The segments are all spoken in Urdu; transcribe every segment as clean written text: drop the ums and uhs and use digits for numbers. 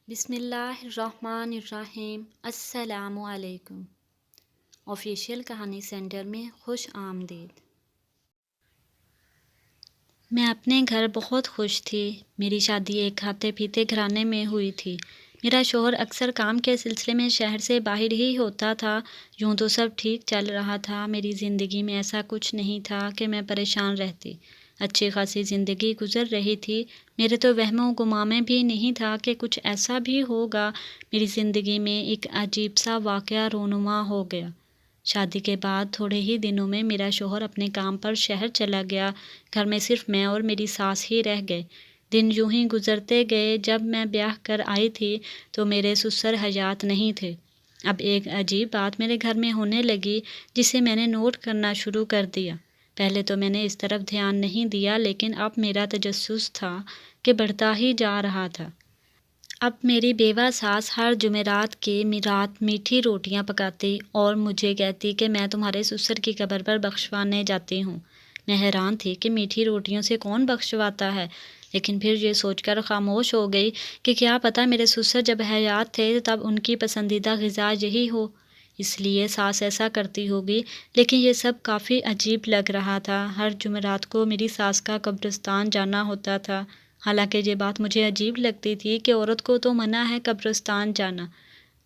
بسم اللہ الرحمن الرحیم۔ السلام علیکم۔ آفیشیل کہانی سینٹر میں خوش آمدید۔ میں اپنے گھر بہت خوش تھی۔ میری شادی ایک کھاتے پیتے گھرانے میں ہوئی تھی۔ میرا شوہر اکثر کام کے سلسلے میں شہر سے باہر ہی ہوتا تھا۔ یوں تو سب ٹھیک چل رہا تھا۔ میری زندگی میں ایسا کچھ نہیں تھا کہ میں پریشان رہتی۔ اچھی خاصی زندگی گزر رہی تھی۔ میرے تو وہم و گمان میں بھی نہیں تھا کہ کچھ ایسا بھی ہوگا۔ میری زندگی میں ایک عجیب سا واقعہ رونما ہو گیا۔ شادی کے بعد تھوڑے ہی دنوں میں میرا شوہر اپنے کام پر شہر چلا گیا۔ گھر میں صرف میں اور میری ساس ہی رہ گئے۔ دن یوں ہی گزرتے گئے۔ جب میں بیاہ کر آئی تھی تو میرے سسر حیات نہیں تھے۔ اب ایک عجیب بات میرے گھر میں ہونے لگی جسے میں نے نوٹ کرنا شروع کر دیا۔ پہلے تو میں نے اس طرف دھیان نہیں دیا، لیکن اب میرا تجسس تھا کہ بڑھتا ہی جا رہا تھا۔ اب میری بیوہ ساس ہر جمعرات کی رات میٹھی روٹیاں پکاتی اور مجھے کہتی کہ میں تمہارے سسر کی قبر پر بخشوانے جاتی ہوں۔ میں حیران تھی کہ میٹھی روٹیوں سے کون بخشواتا ہے، لیکن پھر یہ سوچ کر خاموش ہو گئی کہ کیا پتہ میرے سسر جب حیات تھے تب ان کی پسندیدہ غذا یہی ہو، اس لیے ساس ایسا کرتی ہوگی۔ لیکن یہ سب کافی عجیب لگ رہا تھا۔ ہر جمعرات کو میری ساس کا قبرستان جانا ہوتا تھا۔ حالانکہ یہ بات مجھے عجیب لگتی تھی کہ عورت کو تو منع ہے قبرستان جانا،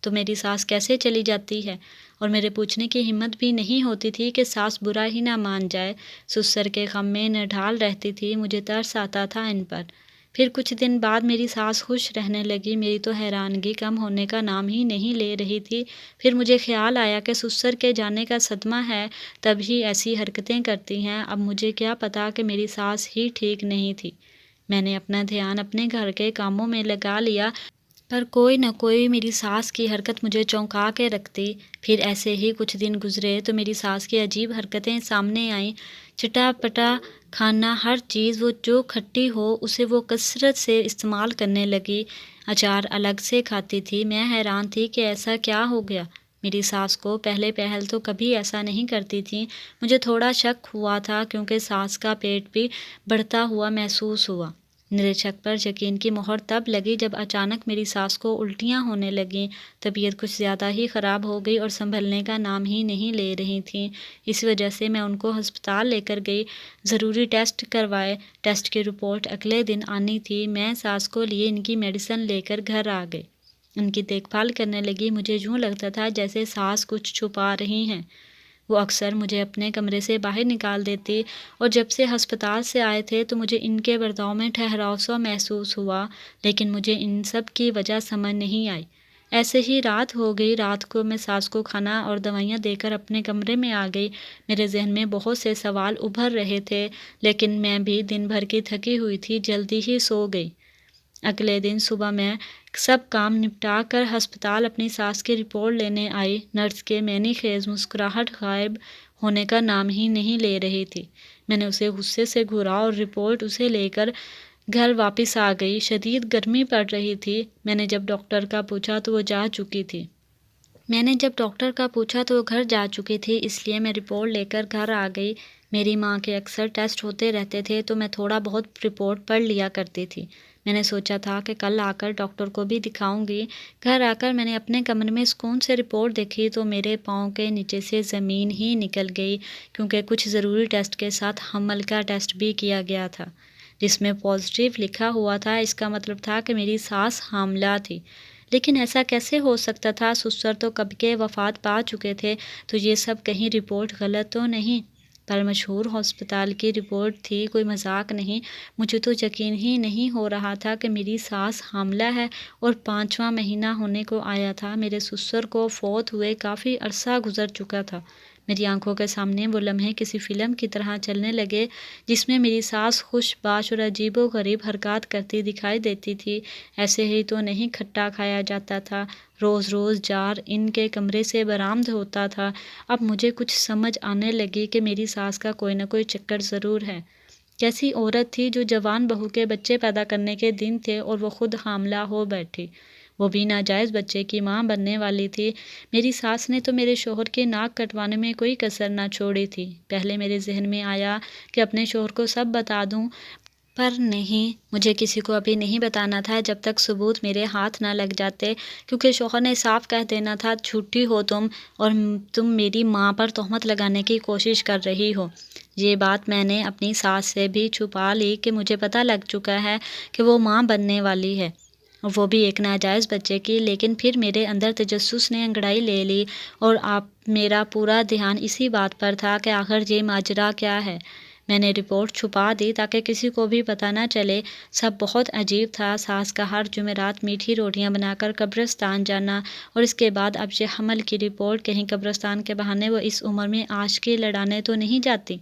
تو میری ساس کیسے چلی جاتی ہے؟ اور میرے پوچھنے کی ہمت بھی نہیں ہوتی تھی کہ ساس برا ہی نہ مان جائے۔ سسر کے غم میں نڈھال رہتی تھی، مجھے ترس آتا تھا ان پر۔ پھر کچھ دن بعد میری ساس خوش رہنے لگی۔ میری تو حیرانگی کم ہونے کا نام ہی نہیں لے رہی تھی۔ پھر مجھے خیال آیا کہ سسر کے جانے کا صدمہ ہے، تب ہی ایسی حرکتیں کرتی ہیں۔ اب مجھے کیا پتا کہ میری ساس ہی ٹھیک نہیں تھی۔ میں نے اپنا دھیان اپنے گھر کے کاموں میں لگا لیا، پر کوئی نہ کوئی میری ساس کی حرکت مجھے چونکا کے رکھتی۔ پھر ایسے ہی کچھ دن گزرے تو میری ساس کی عجیب حرکتیں سامنے آئیں۔ چٹا پٹا کھانا، ہر چیز وہ جو کھٹی ہو اسے وہ کثرت سے استعمال کرنے لگی۔ اچار الگ سے کھاتی تھی۔ میں حیران تھی کہ ایسا کیا ہو گیا۔ میری ساس کو پہلے پہل تو کبھی ایسا نہیں کرتی تھی۔ مجھے تھوڑا شک ہوا تھا کیونکہ ساس کا پیٹ بھی بڑھتا ہوا محسوس ہوا۔ میرے شک پر یقین کی مہر تب لگی جب اچانک میری ساس کو الٹیاں ہونے لگیں۔ طبیعت کچھ زیادہ ہی خراب ہو گئی اور سنبھلنے کا نام ہی نہیں لے رہی تھیں۔ اس وجہ سے میں ان کو ہسپتال لے کر گئی، ضروری ٹیسٹ کروائے۔ ٹیسٹ کی رپورٹ اگلے دن آنی تھی۔ میں ساس کو لیے ان کی میڈیسن لے کر گھر آ گئی۔ ان کی دیکھ بھال کرنے لگی۔ مجھے یوں لگتا تھا جیسے ساس کچھ چھپا رہی ہیں۔ وہ اکثر مجھے اپنے کمرے سے باہر نکال دیتی، اور جب سے ہسپتال سے آئے تھے تو مجھے ان کے برتاؤ میں ٹھہراؤ سا محسوس ہوا، لیکن مجھے ان سب کی وجہ سمجھ نہیں آئی۔ ایسے ہی رات ہو گئی۔ رات کو میں ساس کو کھانا اور دوائیاں دے کر اپنے کمرے میں آ گئی۔ میرے ذہن میں بہت سے سوال ابھر رہے تھے، لیکن میں بھی دن بھر کی تھکی ہوئی تھی، جلدی ہی سو گئی۔ اگلے دن صبح میں سب کام نپٹا کر ہسپتال اپنی ساس کی رپورٹ لینے آئی۔ نرس کے معنی خیز مسکراہٹ غائب ہونے کا نام ہی نہیں لے رہی تھی۔ میں نے اسے غصے سے گھورا اور رپورٹ اسے لے کر گھر واپس آ گئی۔ شدید گرمی پڑ رہی تھی۔ میں نے جب ڈاکٹر کا پوچھا تو وہ گھر جا چکی تھی، اس لیے میں رپورٹ لے کر گھر آ گئی۔ میری ماں کے اکثر ٹیسٹ ہوتے رہتے تھے تو میں تھوڑا بہت رپورٹ پڑھ لیا کرتی تھی۔ میں نے سوچا تھا کہ کل آ کر ڈاکٹر کو بھی دکھاؤں گی۔ گھر آ کر میں نے اپنے کمرے میں سکون سے رپورٹ دیکھی تو میرے پاؤں کے نیچے سے زمین ہی نکل گئی، کیونکہ کچھ ضروری ٹیسٹ کے ساتھ حمل کا ٹیسٹ بھی کیا گیا تھا، جس میں پازیٹیو لکھا ہوا تھا۔ اس کا مطلب تھا کہ میری ساس حاملہ تھی۔ لیکن ایسا کیسے ہو سکتا تھا؟ سسر تو کب کے وفات پا چکے تھے، تو یہ سب کہیں رپورٹ غلط تو نہیں؟ پر مشہور ہسپتال کی رپورٹ تھی، کوئی مذاق نہیں۔ مجھے تو یقین ہی نہیں ہو رہا تھا کہ میری ساس حاملہ ہے، اور 5واں مہینہ ہونے کو آیا تھا۔ میرے سسر کو فوت ہوئے کافی عرصہ گزر چکا تھا۔ میری آنکھوں کے سامنے وہ لمحے کسی فلم کی طرح چلنے لگے جس میں میری ساس خوش باش اور عجیب و غریب حرکات کرتی دکھائی دیتی تھی۔ ایسے ہی تو نہیں کھٹا کھایا جاتا تھا۔ روز روز جار ان کے کمرے سے برآمد ہوتا تھا۔ اب مجھے کچھ سمجھ آنے لگی کہ میری ساس کا کوئی نہ کوئی چکر ضرور ہے۔ کیسی عورت تھی جو جوان بہو کے بچے پیدا کرنے کے دن تھے اور وہ خود حاملہ ہو بیٹھی، وہ بھی ناجائز بچے کی ماں بننے والی تھی۔ میری ساس نے تو میرے شوہر کی ناک کٹوانے میں کوئی کسر نہ چھوڑی تھی۔ پہلے میرے ذہن میں آیا کہ اپنے شوہر کو سب بتا دوں، پر نہیں، مجھے کسی کو ابھی نہیں بتانا تھا جب تک ثبوت میرے ہاتھ نہ لگ جاتے، کیونکہ شوہر نے صاف کہہ دینا تھا جھوٹی ہو تم، اور تم میری ماں پر تہمت لگانے کی کوشش کر رہی ہو۔ یہ بات میں نے اپنی ساس سے بھی چھپا لی کہ مجھے پتہ لگ چکا ہے کہ وہ ماں بننے والی ہے، وہ بھی ایک ناجائز بچے کی۔ لیکن پھر میرے اندر تجسس نے انگڑائی لے لی، اور اب میرا پورا دھیان اسی بات پر تھا کہ آخر یہ ماجرا کیا ہے۔ میں نے رپورٹ چھپا دی تاکہ کسی کو بھی پتہ نہ چلے۔ سب بہت عجیب تھا، ساس کا ہر جمعرات میٹھی روٹیاں بنا کر قبرستان جانا، اور اس کے بعد اب یہ حمل کی رپورٹ، کہیں قبرستان کے بہانے وہ اس عمر میں عاشقی لڑانے تو نہیں جاتی۔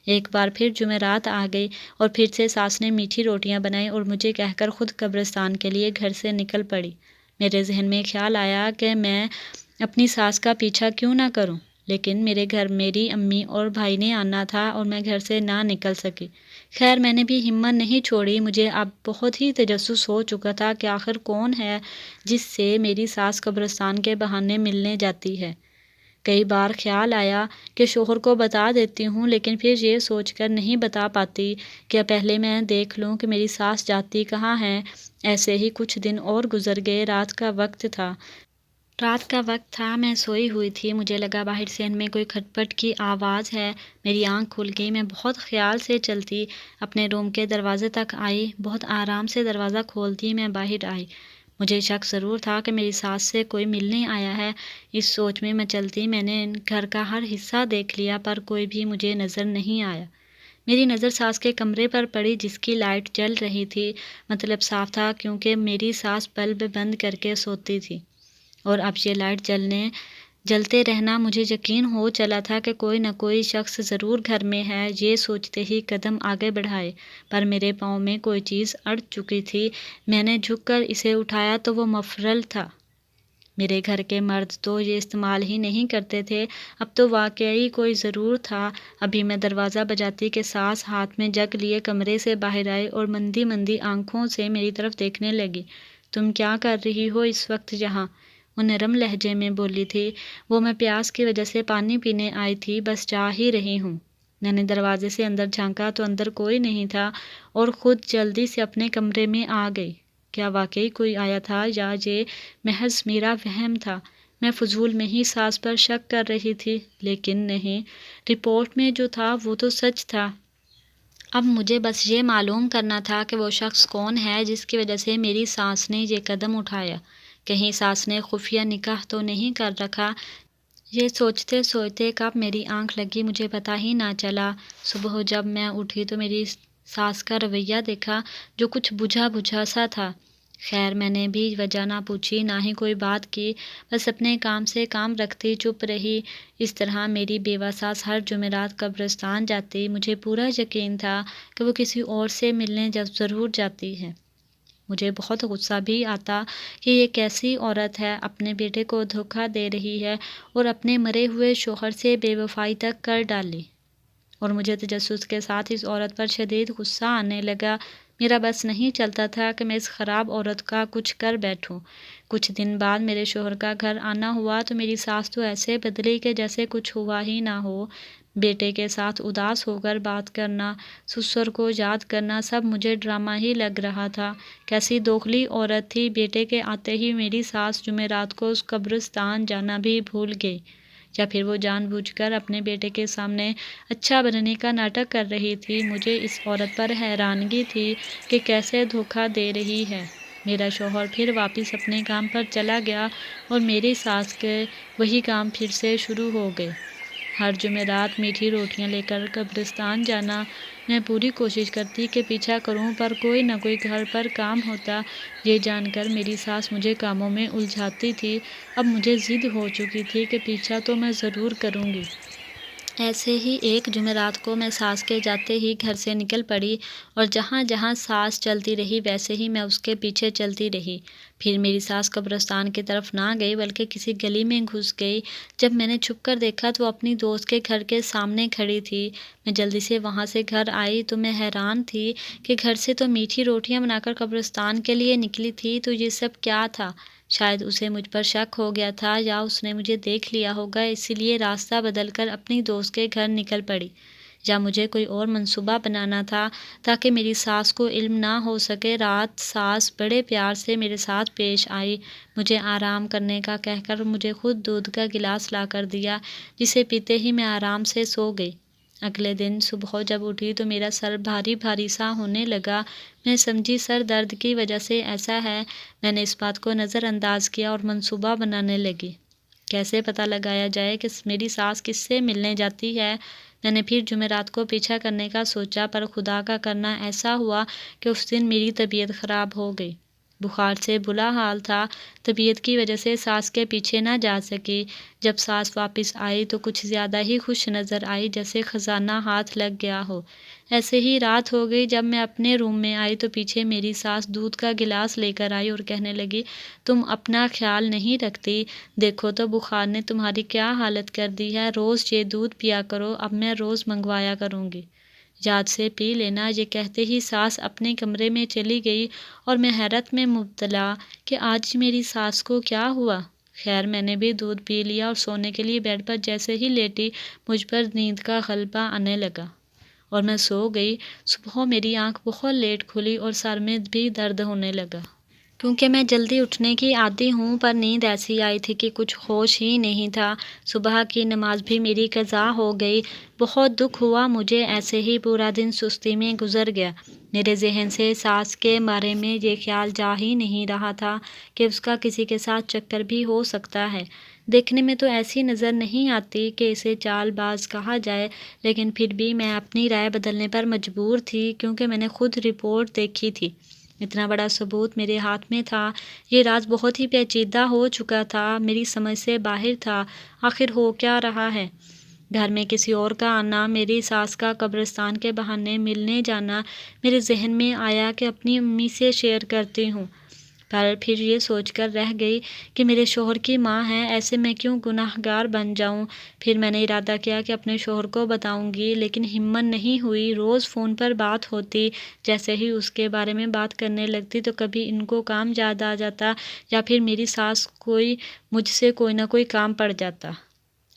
ایک بار پھر جمعرات آ گئی، اور پھر سے ساس نے میٹھی روٹیاں بنائی اور مجھے کہہ کر خود قبرستان کے لیے گھر سے نکل پڑی۔ میرے ذہن میں خیال آیا کہ میں اپنی ساس کا پیچھا کیوں نہ کروں، لیکن میرے گھر میری امی اور بھائی نے آنا تھا اور میں گھر سے نہ نکل سکی۔ خیر میں نے بھی ہمت نہیں چھوڑی۔ مجھے اب بہت ہی تجسس ہو چکا تھا کہ آخر کون ہے جس سے میری ساس قبرستان کے بہانے ملنے جاتی ہے۔ کئی بار خیال آیا کہ شوہر کو بتا دیتی ہوں، لیکن پھر یہ سوچ کر نہیں بتا پاتی کہ پہلے میں دیکھ لوں کہ میری ساس جاتی کہاں ہے۔ ایسے ہی کچھ دن اور گزر گئے۔ رات کا وقت تھا، میں سوئی ہوئی تھی، مجھے لگا باہر سے ان میں کوئی کھٹ پٹ کی آواز ہے۔ میری آنکھ کھل گئی، میں بہت خیال سے چلتی اپنے روم کے دروازے تک آئی، بہت آرام سے دروازہ کھولتی میں باہر آئی۔ مجھے شک ضرور تھا کہ میری ساس سے کوئی ملنے آیا ہے۔ اس سوچ میں چلتی میں نے گھر کا ہر حصہ دیکھ لیا، پر کوئی بھی مجھے نظر نہیں آیا۔ میری نظر ساس کے کمرے پر پڑی جس کی لائٹ جل رہی تھی۔ مطلب صاف تھا کیونکہ میری ساس بلب بند کر کے سوتی تھی، اور اب یہ لائٹ جلتے رہنا مجھے یقین ہو چلا تھا کہ کوئی نہ کوئی شخص ضرور گھر میں ہے۔ یہ سوچتے ہی قدم آگے بڑھائے، پر میرے پاؤں میں کوئی چیز اڑ چکی تھی۔ میں نے جھک کر اسے اٹھایا تو وہ مفرل تھا۔ میرے گھر کے مرد تو یہ استعمال ہی نہیں کرتے تھے، اب تو واقعی کوئی ضرور تھا۔ ابھی میں دروازہ بجاتی کہ ساس ہاتھ میں جگ لیے کمرے سے باہر آئی اور مندی مندی آنکھوں سے میری طرف دیکھنے لگی۔ تم کیا کر رہی ہو اس وقت یہاں؟ وہ نرم لہجے میں بولی تھی۔ وہ میں پیاس کی وجہ سے پانی پینے آئی تھی، بس جا ہی رہی ہوں۔ میں نے دروازے سے اندر جھانکا تو اندر کوئی نہیں تھا، اور خود جلدی سے اپنے کمرے میں آ گئی۔ کیا واقعی کوئی آیا تھا یا یہ محض میرا وہم تھا؟ میں فضول میں ہی ساس پر شک کر رہی تھی، لیکن نہیں، رپورٹ میں جو تھا وہ تو سچ تھا۔ اب مجھے بس یہ معلوم کرنا تھا کہ وہ شخص کون ہے جس کی وجہ سے میری ساس نے یہ قدم اٹھایا۔ کہیں ساس نے خفیہ نکاح تو نہیں کر رکھا؟ یہ سوچتے سوچتے کب میری آنکھ لگی مجھے پتہ ہی نہ چلا۔ صبح جب میں اٹھی تو میری ساس کا رویہ دیکھا جو کچھ بجھا بجھا سا تھا۔ خیر میں نے بھی وجہ نہ پوچھی، نہ ہی کوئی بات کی، بس اپنے کام سے کام رکھتی چپ رہی۔ اس طرح میری بیوہ ساس ہر جمعرات قبرستان جاتی۔ مجھے پورا یقین تھا کہ وہ کسی اور سے ملنے ضرور جاتی ہے۔ مجھے بہت غصہ بھی آتا کہ یہ کیسی عورت ہے، اپنے بیٹے کو دھوکہ دے رہی ہے اور اپنے مرے ہوئے شوہر سے بے وفائی تک کر ڈالی، اور مجھے تجسس کے ساتھ اس عورت پر شدید غصہ آنے لگا۔ میرا بس نہیں چلتا تھا کہ میں اس خراب عورت کا کچھ کر بیٹھوں۔ کچھ دن بعد میرے شوہر کا گھر آنا ہوا تو میری ساس تو ایسے بدلی کہ جیسے کچھ ہوا ہی نہ ہو۔ بیٹے کے ساتھ اداس ہو کر بات کرنا، سسر کو یاد کرنا، سب مجھے ڈرامہ ہی لگ رہا تھا۔ کیسی دوغلی عورت تھی، بیٹے کے آتے ہی میری ساس جمعرات کو اس قبرستان جانا بھی بھول گئی، یا پھر وہ جان بوجھ کر اپنے بیٹے کے سامنے اچھا بننے کا ناٹک کر رہی تھی۔ مجھے اس عورت پر حیرانگی تھی کہ کیسے دھوکہ دے رہی ہے۔ میرا شوہر پھر واپس اپنے کام پر چلا گیا اور میری ساس کے وہی کام پھر سے شروع ہو گئے۔ ہر جمعرات میٹھی روٹیاں لے کر قبرستان جانا۔ میں پوری کوشش کرتی کہ پیچھا کروں، پر کوئی نہ کوئی گھر پر کام ہوتا۔ یہ جان کر میری ساس مجھے کاموں میں الجھاتی تھی۔ اب مجھے ضد ہو چکی تھی کہ پیچھا تو میں ضرور کروں گی۔ ایسے ہی ایک جمعرات کو میں ساس کے جاتے ہی گھر سے نکل پڑی، اور جہاں جہاں ساس چلتی رہی ویسے ہی میں اس کے پیچھے چلتی رہی۔ پھر میری ساس قبرستان کی طرف نہ گئی بلکہ کسی گلی میں گھس گئی۔ جب میں نے چھپ کر دیکھا تو وہ اپنی دوست کے گھر کے سامنے کھڑی تھی۔ میں جلدی سے وہاں سے گھر آئی تو میں حیران تھی کہ گھر سے تو میٹھی روٹیاں بنا کر قبرستان کے لیے نکلی تھی، تو یہ سب کیا تھا؟ شاید اسے مجھ پر شک ہو گیا تھا، یا اس نے مجھے دیکھ لیا ہوگا، اسی لیے راستہ بدل کر اپنی دوست کے گھر نکل پڑی۔ یا مجھے کوئی اور منصوبہ بنانا تھا تاکہ میری ساس کو علم نہ ہو سکے۔ رات ساس بڑے پیار سے میرے ساتھ پیش آئی، مجھے آرام کرنے کا کہہ کر مجھے خود دودھ کا گلاس لا کر دیا، جسے پیتے ہی میں آرام سے سو گئی۔ اگلے دن صبح جب اٹھی تو میرا سر بھاری بھاری سا ہونے لگا۔ میں سمجھی سر درد کی وجہ سے ایسا ہے۔ میں نے اس بات کو نظر انداز کیا اور منصوبہ بنانے لگی، کیسے پتہ لگایا جائے کہ میری ساس کس سے ملنے جاتی ہے۔ میں نے پھر جمعرات کو پیچھا کرنے کا سوچا، پر خدا کا کرنا ایسا ہوا کہ اس دن میری طبیعت خراب ہو گئی۔ بخار سے برا حال تھا، طبیعت کی وجہ سے ساس کے پیچھے نہ جا سکی۔ جب ساس واپس آئی تو کچھ زیادہ ہی خوش نظر آئی، جیسے خزانہ ہاتھ لگ گیا ہو۔ ایسے ہی رات ہو گئی۔ جب میں اپنے روم میں آئی تو پیچھے میری ساس دودھ کا گلاس لے کر آئی اور کہنے لگی، تم اپنا خیال نہیں رکھتی، دیکھو تو بخار نے تمہاری کیا حالت کر دی ہے، روز یہ دودھ پیا کرو، اب میں روز منگوایا کروں گی، یاد سے پی لینا۔ یہ کہتے ہی ساس اپنے کمرے میں چلی گئی اور میں حیرت میں مبتلا کہ آج میری ساس کو کیا ہوا۔ خیر میں نے بھی دودھ پی لیا اور سونے کے لیے بیڈ پر جیسے ہی لیٹی مجھ پر نیند کا غلبہ آنے لگا اور میں سو گئی۔ صبح میری آنکھ بہت لیٹ کھلی اور سر میں بھی درد ہونے لگا۔ کیونکہ میں جلدی اٹھنے کی عادی ہوں، پر نیند ایسی آئی تھی کہ کچھ ہوش ہی نہیں تھا۔ صبح کی نماز بھی میری قضا ہو گئی۔ بہت دکھ ہوا مجھے، ایسے ہی پورا دن سستی میں گزر گیا۔ میرے ذہن سے ساس کے بارے میں یہ خیال جا ہی نہیں رہا تھا کہ اس کا کسی کے ساتھ چکر بھی ہو سکتا ہے۔ دیکھنے میں تو ایسی نظر نہیں آتی کہ اسے چال باز کہا جائے، لیکن پھر بھی میں اپنی رائے بدلنے پر مجبور تھی، کیونکہ میں نے خود رپورٹ دیکھی تھی۔ اتنا بڑا ثبوت میرے ہاتھ میں تھا۔ یہ راز بہت ہی پیچیدہ ہو چکا تھا، میری سمجھ سے باہر تھا۔ آخر ہو کیا رہا ہے؟ گھر میں کسی اور کا آنا، میری ساس کا قبرستان کے بہانے ملنے جانا۔ میرے ذہن میں آیا کہ اپنی امی سے شیئر کرتی ہوں، پر پھر یہ سوچ کر رہ گئی کہ میرے شوہر کی ماں ہے، ایسے میں کیوں گناہ گار بن جاؤں۔ پھر میں نے ارادہ کیا کہ اپنے شوہر کو بتاؤں گی، لیکن ہمت نہیں ہوئی۔ روز فون پر بات ہوتی، جیسے ہی اس کے بارے میں بات کرنے لگتی تو کبھی ان کو کام یاد آ جاتا یا پھر میری ساس مجھ سے کوئی نہ کوئی کام پڑ جاتا۔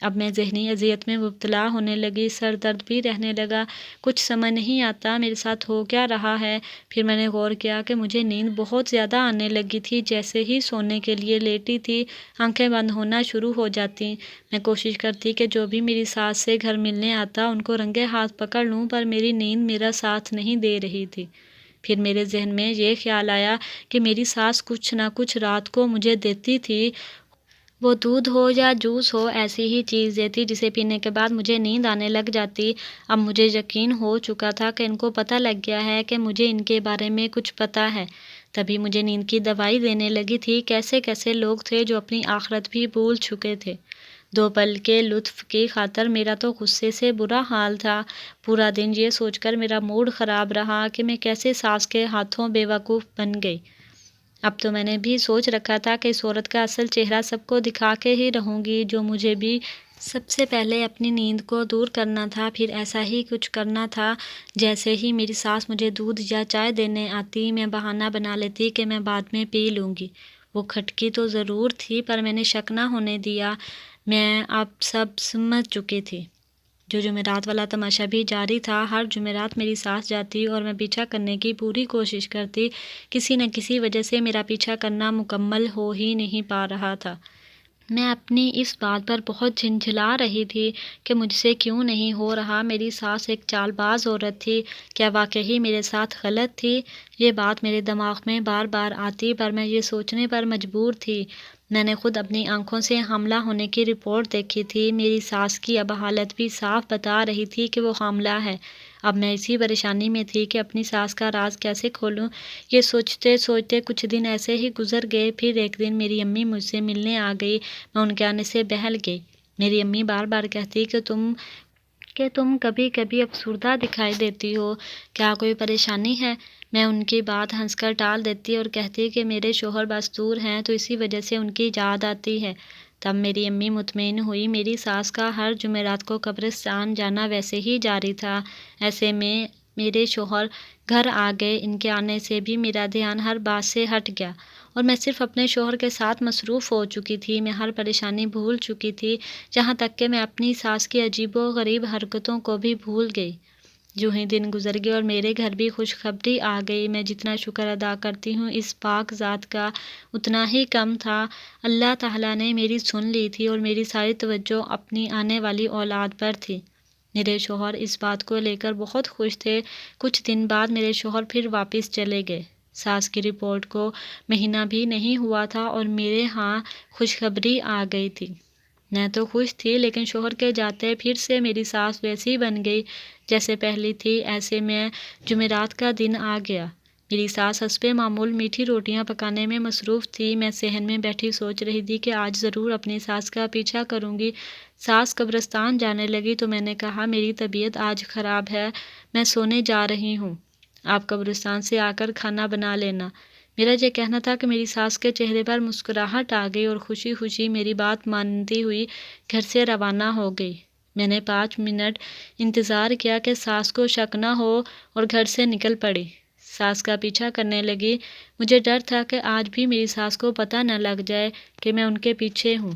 اب میں ذہنی اذیت میں مبتلا ہونے لگی، سر درد بھی رہنے لگا، کچھ سمجھ نہیں آتا میرے ساتھ ہو کیا رہا ہے۔ پھر میں نے غور کیا کہ مجھے نیند بہت زیادہ آنے لگی تھی، جیسے ہی سونے کے لیے لیٹی تھی آنکھیں بند ہونا شروع ہو جاتی۔ میں کوشش کرتی کہ جو بھی میری ساس سے گھر ملنے آتا ان کو رنگے ہاتھ پکڑ لوں، پر میری نیند میرا ساتھ نہیں دے رہی تھی۔ پھر میرے ذہن میں یہ خیال آیا کہ میری ساس کچھ نہ کچھ رات کو مجھے دیتی تھی، وہ دودھ ہو یا جوس ہو، ایسی ہی چیز دیتی جسے پینے کے بعد مجھے نیند آنے لگ جاتی۔ اب مجھے یقین ہو چکا تھا کہ ان کو پتہ لگ گیا ہے کہ مجھے ان کے بارے میں کچھ پتہ ہے، تبھی مجھے نیند کی دوائی دینے لگی تھی۔ کیسے کیسے لوگ تھے جو اپنی آخرت بھی بھول چکے تھے۔ 2 پل کے لطف کی خاطر میرا تو غصے سے برا حال تھا۔ پورا دن یہ سوچ کر میرا موڈ خراب رہا کہ میں کیسے ساس کے ہاتھوں بے وقوف بن گئی۔ اب تو میں نے بھی سوچ رکھا تھا کہ اس عورت کا اصل چہرہ سب کو دکھا کے ہی رہوں گی، جو مجھے بھی سب سے پہلے اپنی نیند کو دور کرنا تھا، پھر ایسا ہی کچھ کرنا تھا۔ جیسے ہی میری ساس مجھے دودھ یا چائے دینے آتی، میں بہانہ بنا لیتی کہ میں بعد میں پی لوں گی۔ وہ کھٹکی تو ضرور تھی، پر میں نے شک نہ ہونے دیا، میں اب سب سمجھ چکی تھی۔ جو جمعرات والا تماشا بھی جاری تھا۔ ہر جمعرات میری ساس جاتی اور میں پیچھا کرنے کی پوری کوشش کرتی، کسی نہ کسی وجہ سے میرا پیچھا کرنا مکمل ہو ہی نہیں پا رہا تھا۔ میں اپنی اس بات پر بہت جھنجھلا رہی تھی کہ مجھ سے کیوں نہیں ہو رہا۔ میری ساس ایک چال باز عورت تھی، کیا واقعی میرے ساتھ غلط تھی؟ یہ بات میرے دماغ میں بار بار آتی، پر میں یہ سوچنے پر مجبور تھی۔ میں نے خود اپنی آنکھوں سے حاملہ ہونے کی رپورٹ دیکھی تھی، میری ساس کی اب حالت بھی صاف بتا رہی تھی کہ وہ حاملہ ہے۔ اب میں اسی پریشانی میں تھی کہ اپنی ساس کا راز کیسے کھولوں۔ یہ سوچتے سوچتے کچھ دن ایسے ہی گزر گئے۔ پھر ایک دن میری امی مجھ سے ملنے آ گئی، میں ان کے آنے سے بہل گئی۔ میری امی بار بار کہتی کہ تم کبھی کبھی افسردہ دکھائی دیتی ہو، کیا کوئی پریشانی ہے؟ میں ان کی بات ہنس کر ٹال دیتی اور کہتی کہ میرے شوہر مستور ہیں تو اسی وجہ سے ان کی یاد آتی ہے۔ تب میری امی مطمئن ہوئی۔ میری ساس کا ہر جمعرات کو قبرستان جانا ویسے ہی جاری تھا۔ ایسے میں میرے شوہر گھر آ گئے، ان کے آنے سے بھی میرا دھیان ہر بات سے ہٹ گیا اور میں صرف اپنے شوہر کے ساتھ مصروف ہو چکی تھی۔ میں ہر پریشانی بھول چکی تھی، یہاں تک کہ میں اپنی ساس کی عجیب و غریب حرکتوں کو بھی بھول گئی۔ جو ہی دن گزر گئے اور میرے گھر بھی خوشخبری آ گئی، میں جتنا شکر ادا کرتی ہوں اس پاک ذات کا اتنا ہی کم تھا۔ اللہ تعالیٰ نے میری سن لی تھی اور میری ساری توجہ اپنی آنے والی اولاد پر تھی۔ میرے شوہر اس بات کو لے کر بہت خوش تھے۔ کچھ دن بعد میرے شوہر پھر واپس چلے گئے۔ ساس کی رپورٹ کو مہینہ بھی نہیں ہوا تھا اور میرے ہاں خوشخبری آ گئی تھی۔ میں تو خوش تھی، لیکن شوہر کے جاتے پھر سے میری ساس ویسی بن گئی جیسے پہلی تھی۔ ایسے میں جمعرات کا دن آ گیا۔ میری ساس حسب معمول میٹھی روٹیاں پکانے میں مصروف تھی۔ میں صحن میں بیٹھی سوچ رہی تھی کہ آج ضرور اپنی ساس کا پیچھا کروں گی۔ ساس قبرستان جانے لگی تو میں نے کہا، میری طبیعت آج خراب ہے، میں سونے جا رہی ہوں، آپ قبرستان سے آ کر کھانا بنا لینا۔ میرا یہ کہنا تھا کہ میری ساس کے چہرے پر مسکراہٹ آ گئی اور خوشی خوشی میری بات مانتی ہوئی گھر سے روانہ ہو گئی۔ میں نے 5 منٹ انتظار کیا کہ ساس کو شک نہ ہو اور گھر سے نکل پڑی۔ ساس کا پیچھا کرنے لگی۔ مجھے ڈر تھا کہ آج بھی میری ساس کو پتہ نہ لگ جائے کہ میں ان کے پیچھے ہوں۔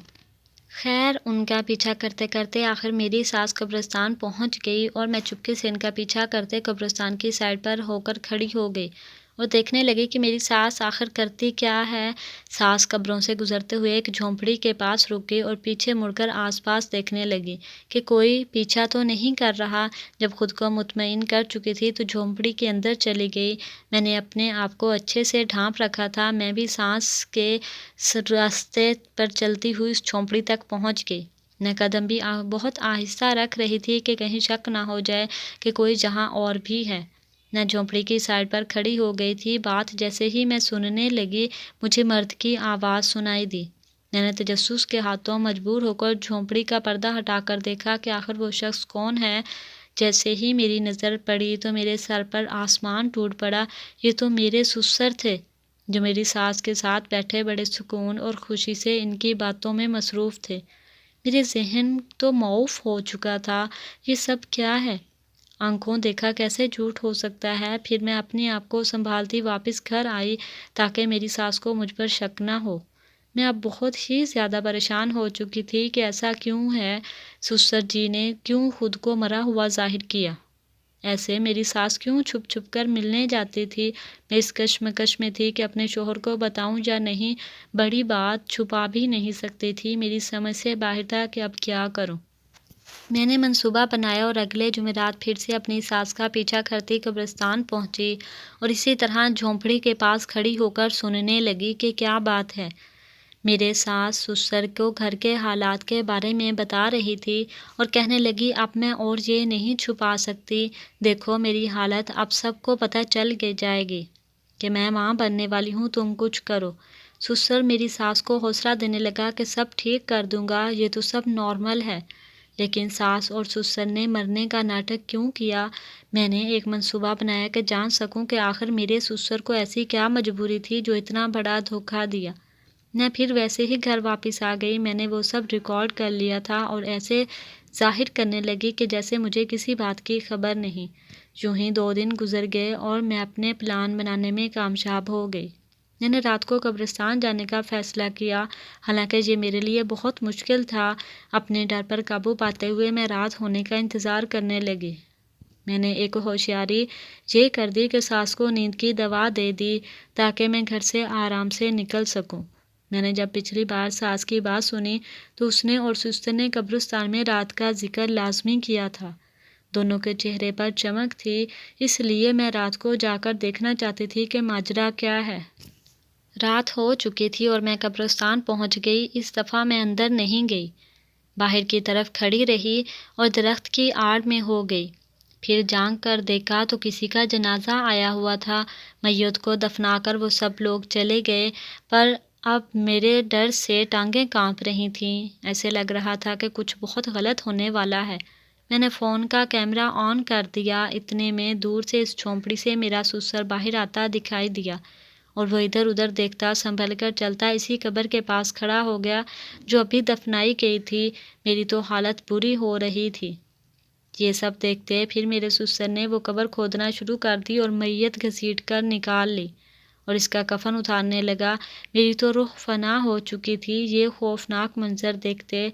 خیر، ان کا پیچھا کرتے کرتے آخر میری ساس قبرستان پہنچ گئی اور میں چپکے سے ان کا پیچھا کرتے قبرستان کی سائڈ پر ہو کر کھڑی ہو گئی اور دیکھنے لگی کہ میری ساس آخر کرتی کیا ہے۔ ساس قبروں سے گزرتے ہوئے ایک جھونپڑی کے پاس رک گئی اور پیچھے مڑ کر آس پاس دیکھنے لگی کہ کوئی پیچھا تو نہیں کر رہا۔ جب خود کو مطمئن کر چکی تھی تو جھونپڑی کے اندر چلی گئی۔ میں نے اپنے آپ کو اچھے سے ڈھانپ رکھا تھا۔ میں بھی ساس کے راستے پر چلتی ہوئی اس جھونپڑی تک پہنچ گئی۔ میں قدم بھی بہت آہستہ رکھ رہی تھی کہ کہیں شک نہ ہو جائے کہ کوئی جہاں اور بھی ہے۔ میں جھونپڑی کی سائڈ پر کھڑی ہو گئی تھی۔ بات جیسے ہی میں سننے لگی، مجھے مرد کی آواز سنائی دی۔ میں نے تجسس کے ہاتھوں مجبور ہو کر جھونپڑی کا پردہ ہٹا کر دیکھا کہ آخر وہ شخص کون ہے۔ جیسے ہی میری نظر پڑی تو میرے سر پر آسمان ٹوٹ پڑا۔ یہ تو میرے سسر تھے، جو میری ساس کے ساتھ بیٹھے بڑے سکون اور خوشی سے ان کی باتوں میں مصروف تھے۔ میرے ذہن تو معاف ہو چکا تھا۔ یہ سب کیا ہے؟ آنکھوں دیکھا کیسے جھوٹ ہو سکتا ہے؟ پھر میں اپنے آپ کو سنبھالتی واپس گھر آئی تاکہ میری ساس کو مجھ پر شک نہ ہو۔ میں اب بہت ہی زیادہ پریشان ہو چکی تھی کہ ایسا کیوں ہے، سسر جی نے کیوں خود کو مرا ہوا ظاہر کیا؟ ایسے میری ساس کیوں چھپ چھپ کر ملنے جاتی تھی؟ میں اس کشمکش میں تھی کہ اپنے شوہر کو بتاؤں یا نہیں۔ بڑی بات چھپا بھی نہیں سکتی تھی۔ میری سمجھ سے باہر تھا کہ اب کیا کروں۔ میں نے منصوبہ بنایا اور اگلے جمعرات پھر سے اپنی ساس کا پیچھا کرتی قبرستان پہنچی اور اسی طرح جھونپڑی کے پاس کھڑی ہو کر سننے لگی کہ کیا بات ہے۔ میرے ساس سسر کو گھر کے حالات کے بارے میں بتا رہی تھی اور کہنے لگی، اب میں اور یہ نہیں چھپا سکتی، دیکھو میری حالت اب سب کو پتہ چل جائے گی کہ میں ماں بننے والی ہوں، تم کچھ کرو۔ سسر میری ساس کو حوصلہ دینے لگا کہ سب ٹھیک کر دوں گا، یہ تو سب نارمل ہے۔ لیکن ساس اور سسر نے مرنے کا ناٹک کیوں کیا؟ میں نے ایک منصوبہ بنایا کہ جان سکوں کہ آخر میرے سسر کو ایسی کیا مجبوری تھی جو اتنا بڑا دھوکہ دیا۔ میں پھر ویسے ہی گھر واپس آ گئی۔ میں نے وہ سب ریکارڈ کر لیا تھا اور ایسے ظاہر کرنے لگی کہ جیسے مجھے کسی بات کی خبر نہیں۔ یوں ہی 2 دن گزر گئے اور میں اپنے پلان بنانے میں کامیاب ہو گئی۔ میں نے رات کو قبرستان جانے کا فیصلہ کیا، حالانکہ یہ میرے لیے بہت مشکل تھا۔ اپنے ڈر پر قابو پاتے ہوئے میں رات ہونے کا انتظار کرنے لگی۔ میں نے ایک ہوشیاری یہ کر دی کہ ساس کو نیند کی دوا دے دی تاکہ میں گھر سے آرام سے نکل سکوں۔ میں نے جب پچھلی بار ساس کی بات سنی تو اس نے اور سسر نے قبرستان میں رات کا ذکر لازمی کیا تھا۔ دونوں کے چہرے پر چمک تھی، اس لیے میں رات کو جا کر دیکھنا چاہتی تھی کہ ماجرا کیا ہے۔ رات ہو چکی تھی اور میں قبرستان پہنچ گئی۔ اس دفعہ میں اندر نہیں گئی، باہر کی طرف کھڑی رہی اور درخت کی آڑ میں ہو گئی۔ پھر جھانک کر دیکھا تو کسی کا جنازہ آیا ہوا تھا۔ میت کو دفنا کر وہ سب لوگ چلے گئے، پر اب میرے ڈر سے ٹانگیں کانپ رہی تھیں۔ ایسے لگ رہا تھا کہ کچھ بہت غلط ہونے والا ہے۔ میں نے فون کا کیمرہ آن کر دیا۔ اتنے میں دور سے اس جھونپڑی سے میرا سسر باہر آتا دکھائی دیا اور وہ ادھر ادھر دیکھتا سنبھل کر چلتا اسی قبر کے پاس کھڑا ہو گیا جو ابھی دفنائی گئی تھی۔ میری تو حالت بری ہو رہی تھی۔ یہ سب دیکھتے پھر میرے سسر نے وہ قبر کھودنا شروع کر دی اور میت گھسیٹ کر نکال لی اور اس کا کفن اتارنے لگا۔ میری تو روح فنا ہو چکی تھی۔ یہ خوفناک منظر دیکھتے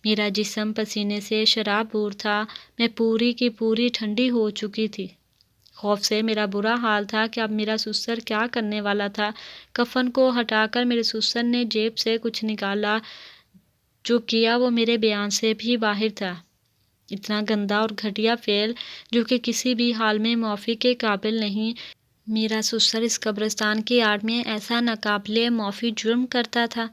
میرا جسم پسینے سے شرابور تھا۔ میں پوری کی پوری ٹھنڈی ہو چکی تھی۔ خوف سے میرا برا حال تھا کہ اب میرا سسر کیا کرنے والا تھا۔ کفن کو ہٹا کر میرے سسر نے جیب سے کچھ نکالا۔ جو کیا وہ میرے بیان سے بھی باہر تھا۔ اتنا گندا اور گھٹیا فعل جو کہ کسی بھی حال میں معافی کے قابل نہیں۔ میرا سسر اس قبرستان کی آڑ میں ایسا ناقابل معافی جرم کرتا تھا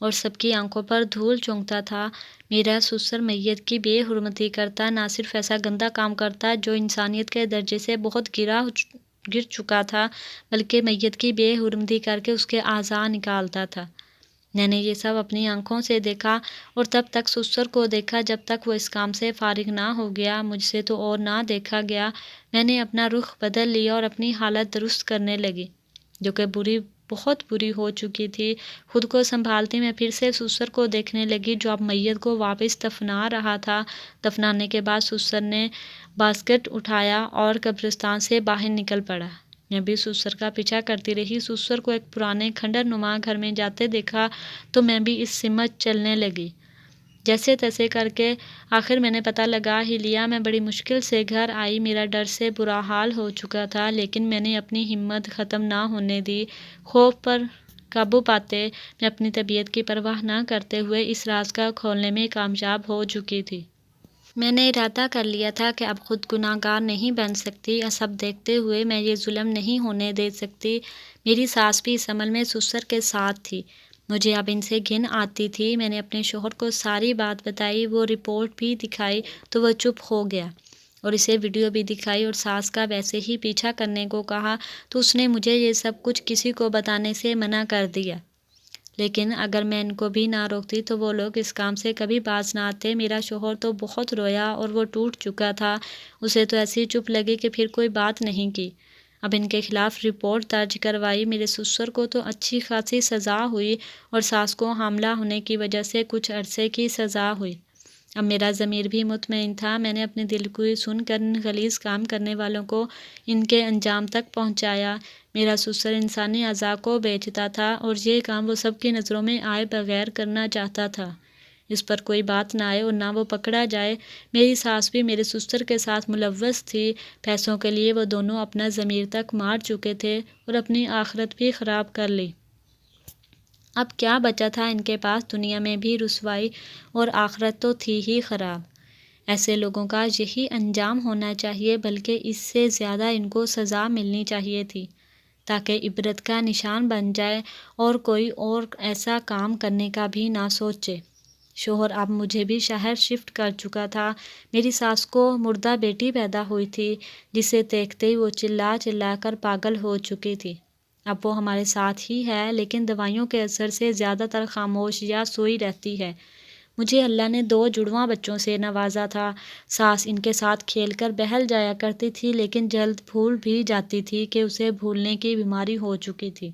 اور سب کی آنکھوں پر دھول چونکتا تھا۔ میرا سسر میت کی بے حرمتی کرتا، نہ صرف ایسا گندا کام کرتا جو انسانیت کے درجے سے بہت گر چکا تھا، بلکہ میت کی بے حرمتی کر کے اس کے اعضاء نکالتا تھا۔ میں نے یہ سب اپنی آنکھوں سے دیکھا اور تب تک سسر کو دیکھا جب تک وہ اس کام سے فارغ نہ ہو گیا۔ مجھ سے تو اور نہ دیکھا گیا۔ میں نے اپنا رخ بدل لیا اور اپنی حالت درست کرنے لگی جو کہ بہت بری ہو چکی تھی۔ خود کو سنبھالتی میں پھر سے سسر کو دیکھنے لگی جو اب میت کو واپس دفنا رہا تھا۔ دفنانے کے بعد سسر نے باسکٹ اٹھایا اور قبرستان سے باہر نکل پڑا۔ میں بھی سسر کا پیچھا کرتی رہی۔ سسر کو ایک پرانے کھنڈر نما گھر میں جاتے دیکھا تو میں بھی اس سمت چلنے لگی۔ جیسے تیسے کر کے آخر میں نے پتہ لگا ہی لیا۔ میں بڑی مشکل سے گھر آئی۔ میرا ڈر سے برا حال ہو چکا تھا لیکن میں نے اپنی ہمت ختم نہ ہونے دی۔ خوف پر قابو پاتے میں اپنی طبیعت کی پرواہ نہ کرتے ہوئے اس راز کا کھولنے میں کامیاب ہو چکی تھی۔ میں نے ارادہ کر لیا تھا کہ اب خود گناہ گار نہیں بن سکتی۔ سب دیکھتے ہوئے میں یہ ظلم نہیں ہونے دے سکتی۔ میری ساس بھی اس عمل میں سسر کے ساتھ تھی۔ مجھے اب ان سے گھن آتی تھی۔ میں نے اپنے شوہر کو ساری بات بتائی۔ وہ رپورٹ بھی دکھائی تو وہ چپ ہو گیا اور اسے ویڈیو بھی دکھائی اور ساس کا ویسے ہی پیچھا کرنے کو کہا تو اس نے مجھے یہ سب کچھ کسی کو بتانے سے منع کر دیا۔ لیکن اگر میں ان کو بھی نہ روکتی تو وہ لوگ اس کام سے کبھی باز نہ آتے۔ میرا شوہر تو بہت رویا اور وہ ٹوٹ چکا تھا۔ اسے تو ایسی چپ لگی کہ پھر کوئی بات نہیں کی۔ اب ان کے خلاف رپورٹ درج کروائی۔ میرے سسر کو تو اچھی خاصی سزا ہوئی اور ساس کو حاملہ ہونے کی وجہ سے کچھ عرصے کی سزا ہوئی۔ اب میرا ضمیر بھی مطمئن تھا۔ میں نے اپنے دل کو سن کر ان غلیظ کام کرنے والوں کو ان کے انجام تک پہنچایا۔ میرا سسر انسانی اعضاء کو بیچتا تھا اور یہ کام وہ سب کی نظروں میں آئے بغیر کرنا چاہتا تھا۔ اس پر کوئی بات نہ آئے اور نہ وہ پکڑا جائے۔ میری ساس بھی میرے سسر کے ساتھ ملوث تھی۔ پیسوں کے لیے وہ دونوں اپنا ضمیر تک مار چکے تھے اور اپنی آخرت بھی خراب کر لی۔ اب کیا بچا تھا ان کے پاس؟ دنیا میں بھی رسوائی اور آخرت تو تھی ہی خراب۔ ایسے لوگوں کا یہی انجام ہونا چاہیے بلکہ اس سے زیادہ ان کو سزا ملنی چاہیے تھی تاکہ عبرت کا نشان بن جائے اور کوئی اور ایسا کام کرنے کا بھی نہ سوچے۔ شوہر اب مجھے بھی شہر شفٹ کر چکا تھا۔ میری ساس کو مردہ بیٹی پیدا ہوئی تھی جسے دیکھتے ہی وہ چلا چلا کر پاگل ہو چکی تھی۔ اب وہ ہمارے ساتھ ہی ہے لیکن دوائیوں کے اثر سے زیادہ تر خاموش یا سوئی رہتی ہے۔ مجھے اللہ نے 2 جڑواں بچوں سے نوازا تھا۔ ساس ان کے ساتھ کھیل کر بہل جایا کرتی تھی لیکن جلد بھول بھی جاتی تھی کہ اسے بھولنے کی بیماری ہو چکی تھی۔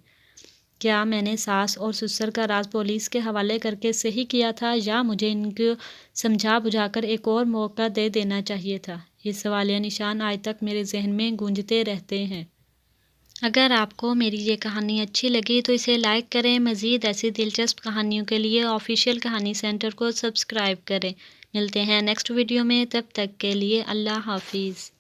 کیا میں نے ساس اور سسر کا راز پولیس کے حوالے کر کے صحیح کیا تھا یا مجھے ان کو سمجھا بجھا کر ایک اور موقع دے دینا چاہیے تھا؟ یہ سوالیہ نشان آج تک میرے ذہن میں گونجتے رہتے ہیں۔ اگر آپ کو میری یہ کہانی اچھی لگی تو اسے لائک کریں۔ مزید ایسی دلچسپ کہانیوں کے لیے آفیشیل کہانی سینٹر کو سبسکرائب کریں۔ ملتے ہیں نیکسٹ ویڈیو میں، تب تک کے لیے اللہ حافظ۔